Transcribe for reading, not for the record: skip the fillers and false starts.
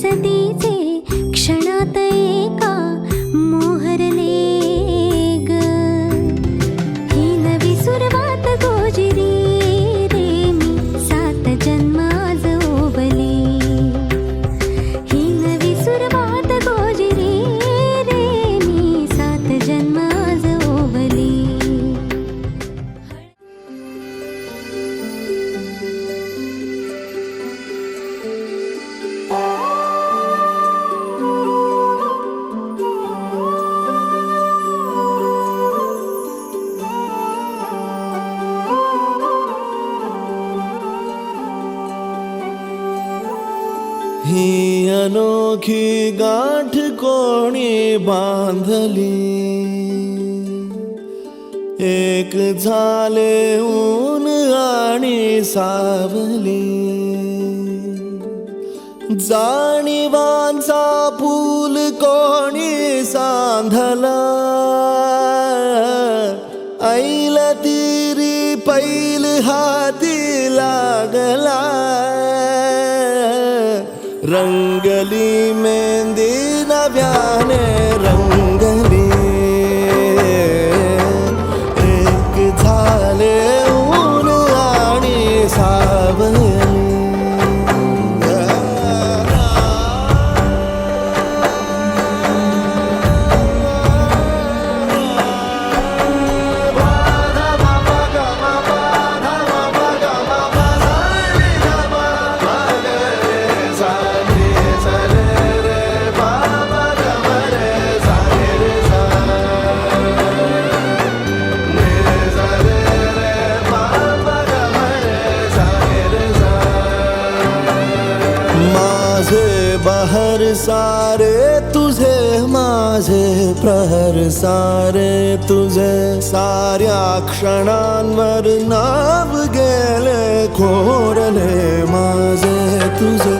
सदीचे क्षणात एका मोहरले ग. ही नवी सुरुवात गोजिरी रे मी 7 जन्म आज ओवली. ही नवी सुरुवात गोजिरी रे मी 7 जन्म आज ओवली. ही अनोखी गाठ कोणी बांधली. एक झाले ऊन आणि सावली. जाणीवांचा पूल कोणी सांधला. ऐल तिरी पैल हाती लागला. रंगली मेहंदी नव्याने रंगली. एक झाले ऊन आणि सावली. बहर सारे तुझे माझे प्रहर सारे तुझे. साऱ्या क्षणांवर नाव गेले कोरले माझे तुझे.